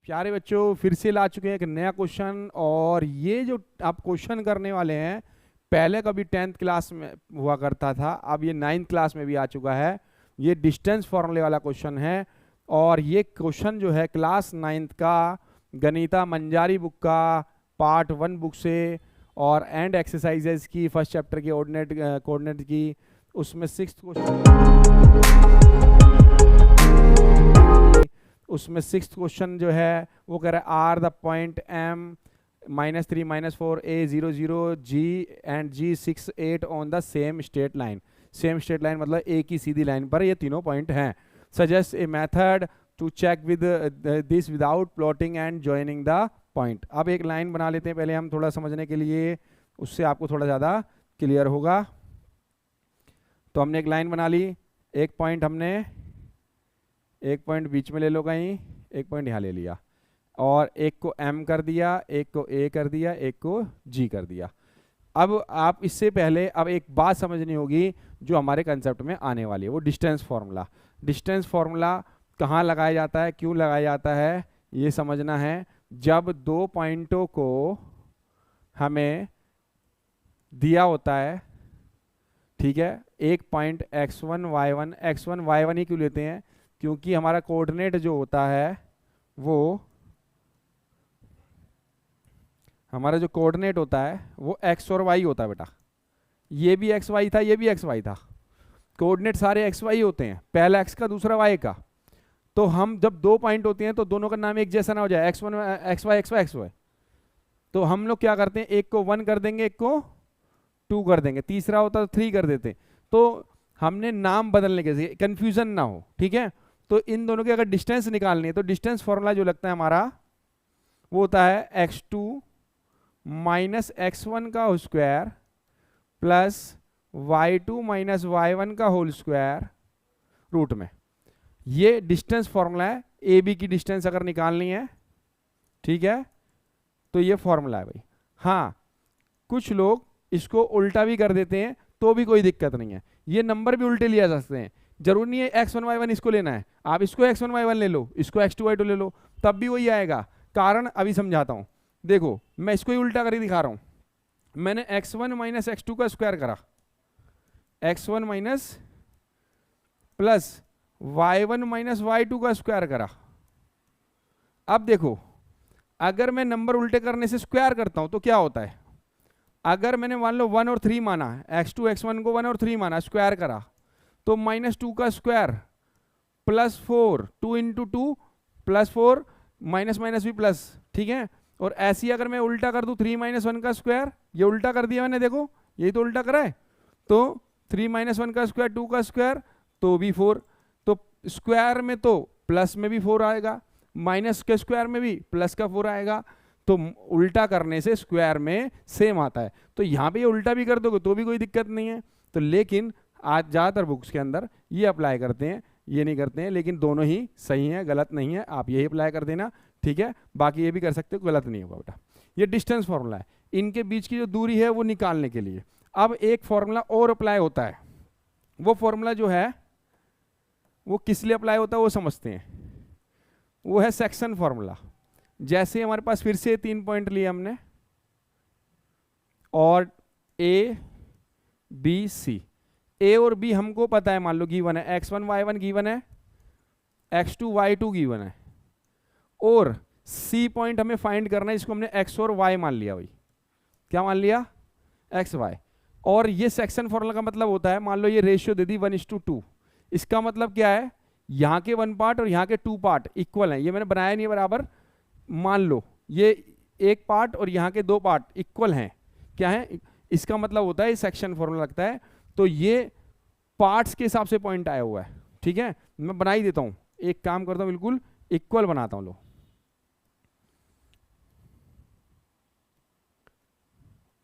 प्यारे बच्चों, फिर से ला चुके हैं एक नया क्वेश्चन। और ये जो आप क्वेश्चन करने वाले हैं, पहले कभी 10th क्लास में हुआ करता था, अब ये 9th क्लास में भी आ चुका है। ये डिस्टेंस फॉर्मूले वाला क्वेश्चन है। और ये क्वेश्चन जो है क्लास 9th का गणिता मंजारी बुक का पार्ट 1 बुक से और एंड एक्सरसाइजेज की फर्स्ट चैप्टर की कोऑर्डिनेट की, उसमें 6th क्वेश्चन जो है वो कह रहा है are the point m -3 -4 a 0 0 g and g 6 8 on the same straight line. Same straight line मतलब एक ही सीधी लाइन पर ये तीनों पॉइंट हैं। Suggest a method to check with this without plotting and joining the point. अब एक line बना लेते हैं पहले हम थोड़ा समझने के लिए, उससे आपको थोड़ा ज़्यादा क्लियर होगा। तो हमने एक लाइन बना ली, एक पॉइंट बीच में ले लो कहीं, एक पॉइंट यहाँ ले लिया, और एक को m कर दिया, एक को a कर दिया, एक को g कर दिया। अब आप इससे पहले अब एक बात समझनी होगी जो हमारे कंसेप्ट में आने वाली है, वो डिस्टेंस फार्मूला। डिस्टेंस फार्मूला कहाँ लगाया जाता है, क्यों लगाया जाता है, ये समझना है। जब दो पॉइंटों को हमें दिया होता है, ठीक है, एक point x1 y1, x1 y1 ही क्यों लेते हैं, क्योंकि हमारा कोऑर्डिनेट जो होता है वो हमारा जो कोऑर्डिनेट होता है वो x और y होता है बेटा। ये भी xy था, ये भी xy था, कोऑर्डिनेट सारे xy होते हैं, पहला x का दूसरा y का। तो हम जब दो पॉइंट होते हैं तो दोनों का नाम एक जैसा ना हो जाए, x1 xy xy xy। तो हम लोग क्या करते हैं, एक को 1 कर देंगे, एक को 2 कर देंगे, तीसरा होता तो 3 कर देते। तो हमने नाम बदलने के लिए कंफ्यूजन ना हो, ठीक है। तो इन दोनों की अगर डिस्टेंस निकालनी है तो डिस्टेंस फॉर्मूला जो लगता है हमारा वो होता है x2 माइनस x1 का square plus y2 minus y1 का होल स्क्वायर रूट में। ये डिस्टेंस फॉर्मूला है, ए बी की डिस्टेंस अगर निकालनी है, ठीक है, तो ये फॉर्मूला है भाई। हाँ, कुछ लोग इसको उल्टा भी कर देते हैं तो भी कोई दिक्कत नहीं है, ये नंबर भी उल्टे लिया जा सकते हैं। जरूरी नहीं है x1 y1 इसको लेना है, आप इसको x1 y1 ले लो, इसको x2 y2 ले लो, तब भी वही आएगा। कारण अभी समझाता हूं, देखो मैं इसको ही उल्टा करके दिखा रहा हूं। मैंने x1 माइनस x2 का स्क्वायर करा, x1 minus plus y1 minus y2 का स्क्वायर करा। अब देखो, अगर मैं नंबर उल्टे करने से स्क्वायर करता हूं तो क्या होता है, अगर मैंने मान लो 1 और 3 माना, x2 x1 को 1 और 3 माना, स्क्वायर करा, तो -2 का square plus 4, 2 into 2 plus 4, minus minus भी प्लस, ठीक है। और ऐसी अगर मैं उल्टा कर दूं 3 - 1 का स्क्वायर, ये उल्टा कर दिया मैंने, देखो यही तो उल्टा करा है। तो 3 - 1 का स्क्वायर, 2 का स्क्वायर तो भी 4, तो स्क्वायर में तो प्लस में भी 4 आएगा, माइनस के स्क्वायर में भी प्लस का 4 आएगा। तो उल्टा करने से स्क्वायर में सेम आता है, तो यहाँ पे ये उल्टा भी कर दोगे तो भी कोई दिक्कत नहीं है। तो लेकिन आज ज़्यादातर बुक्स के अंदर ये अप्लाई करते हैं, ये नहीं करते हैं, लेकिन दोनों ही सही है, गलत नहीं है, आप यही अप्लाई कर देना, ठीक है। बाकी ये भी कर सकते हो, गलत नहीं होगा बेटा। ये डिस्टेंस फॉर्मूला है, इनके बीच की जो दूरी है वो निकालने के लिए। अब एक फॉर्मूला और अप्लाई होता है, वो फॉर्मूला जो है वो किस लिए अप्लाई होता है वो समझते हैं, वो है सेक्शन फॉर्मूला। जैसे हमारे पास फिर से 3 पॉइंट लिए हमने, और ए बी सी, ए और बी हमको पता है, मान लो गिवन है, x1 y1 गिवन है, x2 y2 गिवन है, और सी पॉइंट हमें फाइंड करना है, इसको हमने x और y मान लिया भाई। क्या मान लिया, x y। और ये सेक्शन फॉर्मूला का मतलब होता है, मान लो ये रेशियो दे दी 1:2, इसका मतलब क्या है, यहाँ के 1 पार्ट और यहाँ के 2 पार्ट इक्वल है। ये मैंने बनाया नहीं है बराबर, मान लो ये एक पार्ट और यहाँ के 2 पार्ट इक्वल हैं, क्या है, इसका मतलब होता है सेक्शन फॉर्मूला लगता है। तो ये पार्ट्स के हिसाब से पॉइंट आया हुआ है, ठीक है। मैं बना ही देता हूं, एक काम करता हूं, बिल्कुल इक्वल बनाता हूं।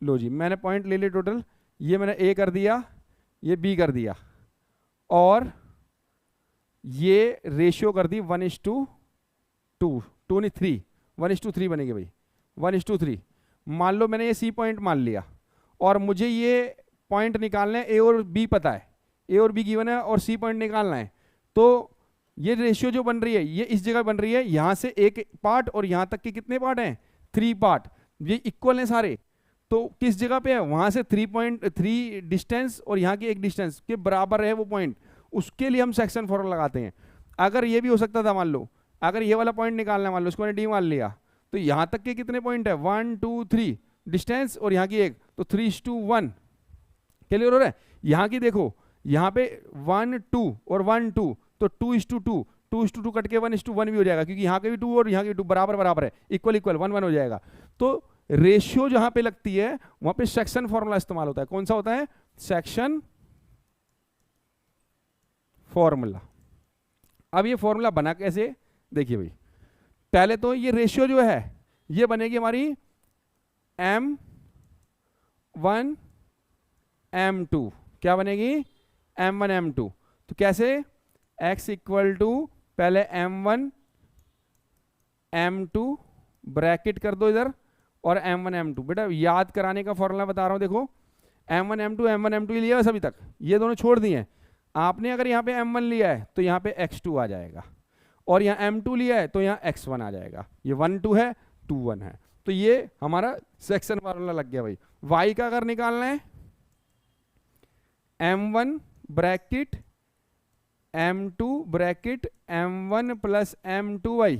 लो जी, मैंने पॉइंट ले लिए टोटल, ये मैंने ए कर दिया, ये बी कर दिया, और ये रेशियो कर दी 1:2, 2 नहीं 3, 1:3 बनेगी भाई, 1:3। मान लो मैंने ये सी पॉइंट मान लिया, और मुझे ये पॉइंट निकालना है, ए और बी पता है, ए और बी गिवन है और सी पॉइंट निकालना है। तो ये रेशियो जो बन रही है ये इस जगह बन रही है, यहां से एक पार्ट और यहां तक के कितने पार्ट हैं, 3 पार्ट, ये इक्वल हैं सारे। तो किस जगह पे है, वहां से 3.3 डिस्टेंस और यहाँ की एक डिस्टेंस के बराबर है वो पॉइंट, उसके लिए हम सेक्शन फॉर्मूला लगाते हैं। अगर ये भी हो सकता था, मान लो अगर ये वाला पॉइंट निकालना है, मान लो उसको मैंने डी मान लिया, तो यहाँ तक के कितने पॉइंट है, 1 2 3 डिस्टेंस और यहाँ की एक, तो 3:1 क्लियर हो रहा है। यहाँ की देखो, यहाँ पे 1 2 और 1 2, तो 2:2, 2:2 कट के 1:1 भी हो जाएगा, क्योंकि यहाँ के भी 2 और यहाँ के 2 बराबर बराबर है, इक्वल इक्वल 1 1 हो जाएगा। तो रेशियो जहां पे लगती है वहां पे सेक्शन फॉर्मूला इस्तेमाल होता है। कौन सा होता है, सेक्शन फॉर्मूला। अब ये फॉर्मूला बना कैसे, देखिए भाई, पहले तो ये रेशियो जो है ये बनेगी हमारी M1 M2, क्या बनेगी, M1 M2। तो कैसे, x इक्वल टू पहले M1 M2 ब्रैकेट कर दो इधर, और M1 M2, बेटा याद कराने का फॉर्मूला बता रहा हूं, देखो M1 M2 लिया है अभी तक, ये दोनों छोड़ दिए हैं आपने। अगर यहाँ पे M1 लिया है तो यहाँ पे x2 आ जाएगा, और यहाँ M2 लिया है तो यहाँ x1 आ जाएगा। ये 1 2 है, 2 1 है, तो ये हमारा सेक्शन फॉर्मूला लग गया भाई। y का अगर निकालना है, M1 bracket M2 bracket M1 plus M2y।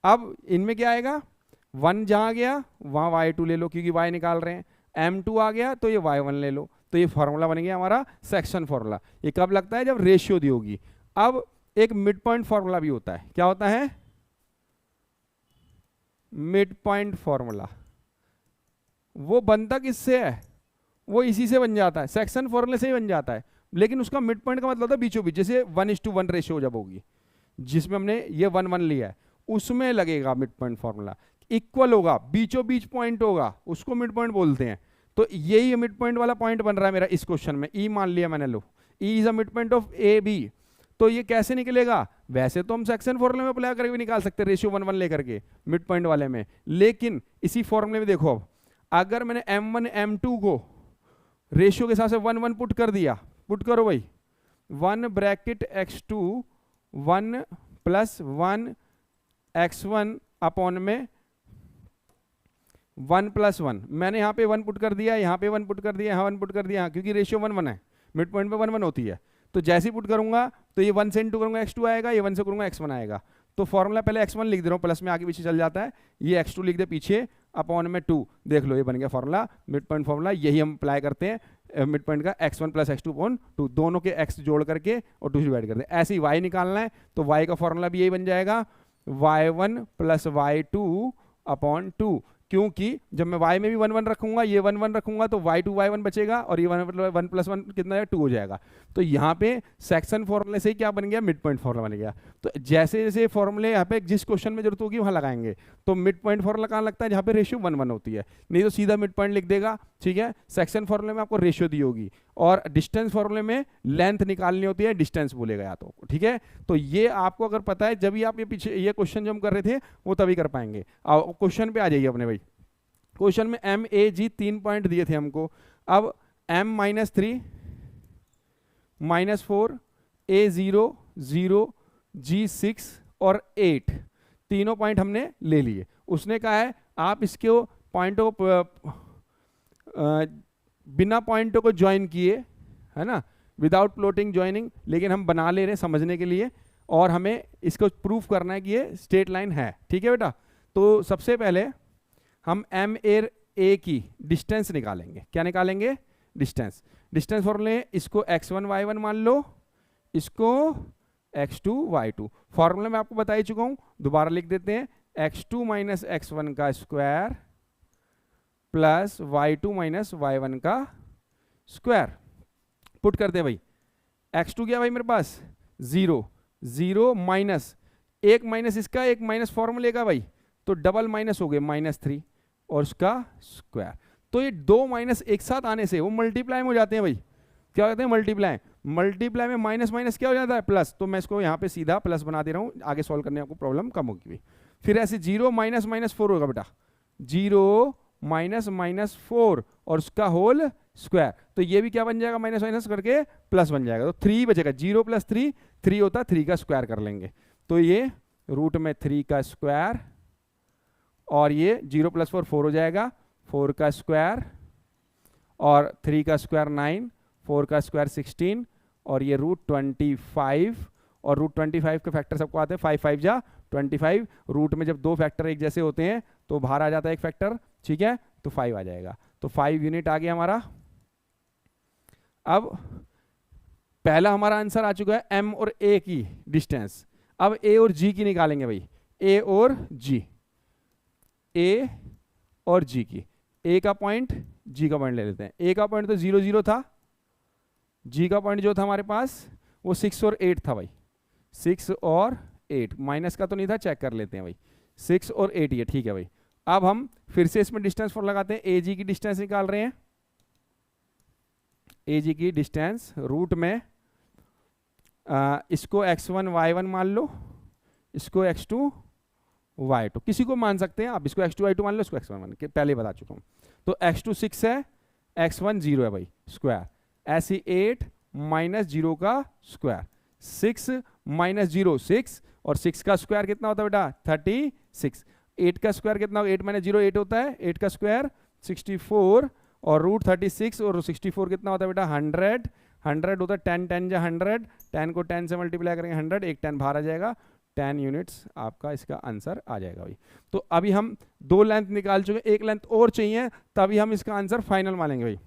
अब इनमें क्या आएगा, 1 जहां गया वहां y2 ले लो, क्योंकि y निकाल रहे हैं, M2 आ गया तो ये y1 ले लो, तो ये फॉर्मूला बन गया हमारा सेक्शन फॉर्मूला। ये कब लगता है, जब रेशियो दी होगी। अब एक मिड पॉइंट फॉर्मूला भी होता है, क्या होता है, मिड पॉइंट फॉर्मूला। वो बनता किससे है, वो इसी से बन जाता है, सेक्शन फॉर्मूले से ही बन जाता है, लेकिन उसका मिड पॉइंट का मतलब होता है बीचों बीच। जैसे 1:1 रेशियो जब होगी, जिसमें हमने ये 1 1 लिया है, उसमें लगेगा मिड पॉइंट फॉर्मूला, इक्वल होगा, बीचों बीच पॉइंट होगा, उसको मिड पॉइंट बोलते हैं। तो यही मिड पॉइंट वाला पॉइंट बन रहा है मेरा इस क्वेश्चन में, ई मान लिया मैंने, लो E is a mid point of A B. तो ये कैसे निकलेगा, वैसे तो हम सेक्शन फॉर्मूले में अप्लाई करके भी निकाल सकते हैं, रेशियो 1 1 लेकर के मिड पॉइंट वाले में, लेकिन इसी फॉर्मूले में देखो, अब अगर मैंने M1 M2 को रेशियो के हिसाब से 1 1 पुट कर दिया, पुट करो भाई, 1 bracket x2 1 plus 1 x1 upon में 1 प्लस 1, मैंने यहाँ पे 1 पुट कर दिया, यहाँ पे 1 पुट कर दिया, यहाँ 1 पुट कर दिया, क्योंकि रेशियो 1 1 है, मिड पॉइंट पे 1 1 होती है। तो जैसे ही पुट करूंगा तो ये 1 से इंटू करूंगा x2 आएगा, ये 1 से करूंगा x1 आएगा। तो फॉर्मूला पहले x1 लिख दे रहा हूँ, प्लस में आगे पीछे चल जाता है, ये x2 लिख दे पीछे, अपॉन में 2, देख लो ये बन गया फॉर्मूला, मिड पॉइंट फॉर्मूला। यही हम अप्लाई करते हैं मिड पॉइंट का, x1 प्लस x2 अपॉन 2, दोनों के x जोड़ करके और 2 से डिवाइड कर दे। ऐसे ही y निकालना है, तो y का फॉर्मूला भी यही बन जाएगा, y1 प्लस y2 अपॉन 2, क्योंकि जब मैं y में भी 1 1 रखूंगा, ये 1 1 रखूंगा, तो y2 y1 बचेगा, और ये 1 प्लस 1 कितना है, 2 हो जाएगा। तो यहाँ पे सेक्शन फॉर्मूले से ही क्या बन गया, मिड पॉइंट फॉर्मूला बन गया। तो जैसे जैसे फॉर्मूले यहाँ पे जिस क्वेश्चन में जरूरत होगी वहां लगाएंगे। तो मिड पॉइंट फॉर्मूला कहाँ लगता है, जहाँ पे रेशियो 1 1 होती है, नहीं तो सीधा मिड पॉइंट लिख देगा, ठीक है। सेक्शन फॉर्मूले में आपको रेशियो दी होगी, और डिस्टेंस फॉर्मूले में लेंथ निकालनी होती है, डिस्टेंस बोलेगा या तो, ठीक है। तो ये आपको अगर पता है, जब भी आप ये पीछे ये क्वेश्चन जो हम कर रहे थे वो तभी कर पाएंगे। अब क्वेश्चन पे आ जाइए अपने भाई। क्वेश्चन में MAG 3 पॉइंट दिए थे हमको। अब M-3 -4 A0 0 G6 और 8 तीनों पॉइंट हमने ले लिए। उसने कहा है आप इसके पॉइंटों को बिना पॉइंटों को ज्वाइन किए, है ना, विदाउट प्लॉटिंग ज्वाइनिंग, लेकिन हम बना ले रहे हैं समझने के लिए, और हमें इसको प्रूफ करना है कि ये स्ट्रेट लाइन है, ठीक है बेटा। तो सबसे पहले हम MA की डिस्टेंस निकालेंगे। क्या निकालेंगे, डिस्टेंस। डिस्टेंस फॉर्मूले, इसको x1 y1 मान लो, इसको x2 y2। फॉर्मूला मैं आपको बता ही चुका हूं, दोबारा लिख देते हैं, x2 माइनस x1 का square plus y2 minus y1 का स्क्वायर। पुट करते हैं भाई, x2 क्या भाई मेरे पास 0 0 माइनस एक माइनस इसका, एक माइनस फॉर्मूले का भाई, तो डबल माइनस हो गए -3 और उसका स्क्वायर। तो ये 2 माइनस एक साथ आने से वो मल्टीप्लाई में हो जाते हैं भाई। क्या कहते हैं, मल्टीप्लाई। मल्टीप्लाई में माइनस माइनस क्या हो जाता है, प्लस। तो मैं इसको यहाँ पे सीधा प्लस बना दे रहा हूँ, आगे सॉल्व करने आपको प्रॉब्लम कम होगी भाई। फिर ऐसे 0 माइनस -4 होगा बेटा, 0 माइनस -4 और उसका होल स्क्वायर, तो ये भी क्या बन जाएगा, माइनस माइनस करके प्लस बन जाएगा, तो 3 बचेगा, 0 + 3 3 होता है, 3 का स्क्वायर कर लेंगे, तो ये रूट में 3 का स्क्वायर, और ये 0 + 4 4 हो जाएगा, 4 का स्क्वायर, और 3 का स्क्वायर 9, 4 का स्क्वायर 16, और ये √25, और √25 के फैक्टर सबको आते हैं, 5 5 जा 25, रूट में जब दो फैक्टर एक जैसे होते हैं तो बाहर आ जाता है एक फैक्टर, ठीक है, तो 5 आ जाएगा, तो 5 यूनिट आ गया हमारा। अब पहला हमारा आंसर आ चुका है m और a की डिस्टेंस, अब a और g की निकालेंगे भाई, a और g, a और g की, a का पॉइंट g का पॉइंट ले लेते हैं, a का पॉइंट तो 0 0 था, g का पॉइंट जो था हमारे पास वो 6 और 8 था भाई, 6 और 8, माइनस का तो नहीं था, चेक कर लेते हैं भाई, 6 और 8 ये ठीक है भाई। अब हम फिर से इसमें डिस्टेंस फॉर लगाते हैं, AG की डिस्टेंस निकाल रहे हैं, AG की डिस्टेंस रूट में इसको x1 y1 मान लो, इसको x2 y2, किसी को मान सकते हैं आप, इसको x2 y2 मान लो, इसको x1 मान, पहले बता चुका हूँ, तो x2 6 है, x1 0 है भाई, स्क्वायर, ऐसे 8 माइनस 0 का स्क्वायर, 6 माइनस 0 6, और 6 का स्क्वायर कितना होता है बेटा 36, 8 का स्क्वायर कितना होगा, 8 माइनस 0 8 होता है, 8 का स्क्वायर 64, और √36 और 64 कितना होता है बेटा 100, 100 होता है 10 10 जा 100, 10 को 10 से मल्टीप्लाई करेंगे 100, एक 10 बाहर आ जाएगा, 10 यूनिट्स आपका इसका आंसर आ जाएगा भाई। तो अभी हम 2 लेंथ निकाल चुके, एक लेंथ और चाहिए, तभी हम इसका आंसर फाइनल मानेंगे भाई।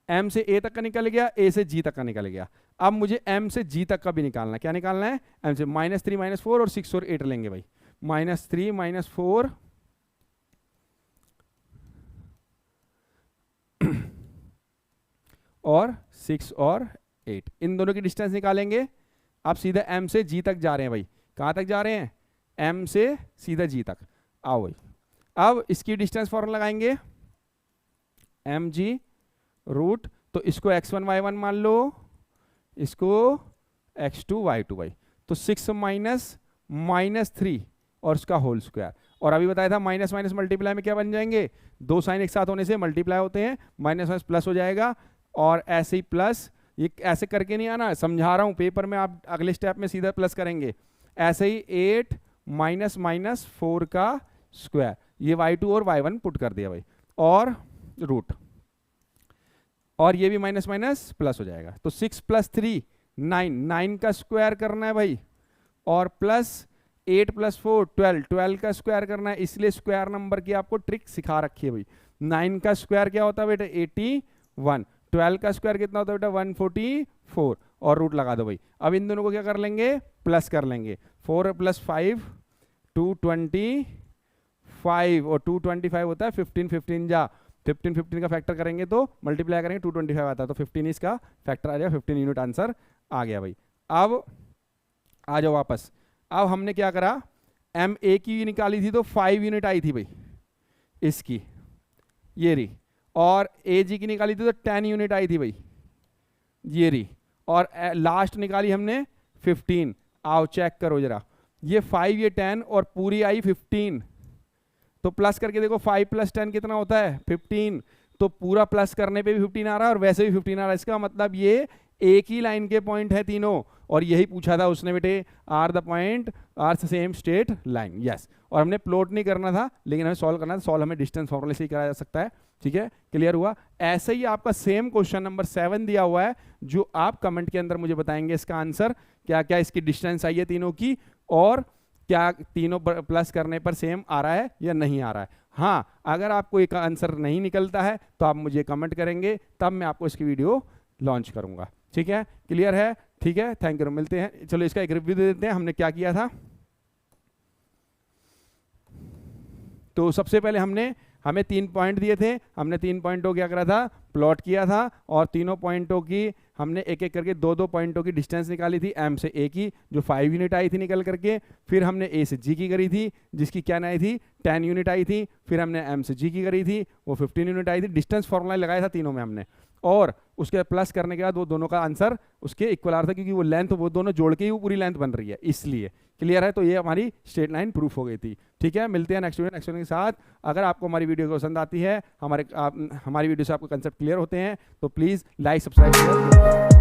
m से a तक का निकल गया, a से g तक का निकल गया, अब मुझे m से g तक का भी निकालना है, क्या निकालना है, m से -3 -4 और 6 और 8 लेंगे भाई, -3 -4 और 6 और 8, इन दोनों की डिस्टेंस निकालेंगे। अब सीधा m से g तक जा रहे हैं भाई, कहाँ तक जा रहे हैं, m से सीधा g तक, आओ भाई, अब इसकी डिस्टेंस फॉर्मूला लगाएंगे, mg रूट, तो इसको x1 y1 मान लो, इसको x2 y2 भाई, तो 6 -3 और उसका होल स्क्वायर, और अभी बताया था माइनस माइनस मल्टीप्लाई में क्या बन जाएंगे, 2 साइन एक साथ होने से मल्टीप्लाई होते हैं, माइनस माइनस प्लस हो जाएगा, और ऐसे ही प्लस, ये ऐसे करके नहीं आना, समझा रहा हूं, पेपर में आप अगले स्टेप में सीधा प्लस करेंगे, ऐसे ही 8 -4 का स्क्वायर, ये y2 और y1 पुट कर दिया भाई, और रूट, और ये भी माइनस माइनस प्लस हो जाएगा, तो 6 + 3 9, 9 का स्क्वायर करना है भाई, और प्लस 8 + 4 12, 12 का स्क्वायर करना है, इसलिए स्क्वायर नंबर की आपको ट्रिक सिखा रखी है भाई। 9 का स्क्वायर क्या होता है बेटा 81, 12 का स्क्वायर कितना होता है बेटा 144, और रूट लगा दो भाई। अब इन दोनों को क्या कर लेंगे, प्लस कर लेंगे, 4 + 5 225, और 225 होता है 15 15 जा 15 15 का फैक्टर करेंगे तो मल्टीप्लाई करेंगे 225 आता है, तो 15 इसका फैक्टर आ जाएगा, 15 यूनिट आंसर आ गया भाई। अब आ जाओ वापस, अब हमने क्या करा, एम ए की निकाली थी तो 5 यूनिट आई थी भाई इसकी, ये रही, और ए जी की निकाली थी तो 10 यूनिट आई थी भाई, ये रही, और लास्ट निकाली हमने 15, आओ चेक करो जरा, ये 5 ये 10 और पूरी आई 15, तो प्लस करके देखो 5 + 10 कितना होता है 15, तो पूरा प्लस करने पे भी 15 आ रहा है और वैसे भी 15 आ रहा है, इसका मतलब ये एक ही लाइन के पॉइंट है तीनों, और यही पूछा था उसने बेटे, are the point are same straight line, yes, और हमने प्लॉट नहीं करना था लेकिन हमें सॉल्व करना था, सॉल्व हमें डिस्टेंस फॉर्मूले से ही कराया जा सकता है, ठीक है, क्लियर हुआ। ऐसे ही आपका सेम क्वेश्चन नंबर 7 दिया हुआ है, जो आप कमेंट के अंदर मुझे बताएंगे इसका आंसर, क्या क्या इसकी डिस्टेंस आई है तीनों की, और क्या तीनों प्लस करने पर सेम आ रहा है या नहीं आ रहा है। हाँ, अगर आपको एक आंसर नहीं निकलता है तो आप मुझे कमेंट करेंगे, तब मैं आपको इसकी वीडियो लॉन्च करूंगा, ठीक है, क्लियर है, ठीक है, थैंक यू, मिलते हैं, चलो इसका एक रिव्यू दे देते हैं हमने क्या किया था। तो सबसे पहले हमें 3 पॉइंट दिए थे, हमने 3 पॉइंटों क्या करा था, प्लॉट किया था, और तीनों पॉइंटों की हमने एक एक करके 2-2 पॉइंटों की डिस्टेंस निकाली थी, एम से ए की जो 5 यूनिट आई थी निकल करके, फिर हमने ए से जी की करी थी जिसकी क्या आई थी 10 यूनिट आई थी, फिर हमने एम से जी की करी थी वो 15 यूनिट आई थी, डिस्टेंस फॉर्मूला लगाया था तीनों में हमने, और उसके प्लस करने के बाद वो दोनों का आंसर उसके इक्वल आ रहा था, क्योंकि वो लेंथ वो दोनों जोड़ के ही वो पूरी लेंथ बन रही है, इसलिए क्लियर है? तो ये हमारी स्ट्रेट लाइन प्रूफ हो गई थी। ठीक है, मिलते हैं नेक्स्ट वीडियो के साथ। अगर आपको हमारी वीडियो पसंद आती है, हमारी वीडियो से आपको कंसेप्ट क्लियर होते हैं, तो प्लीज़ लाइक सब्सक्राइब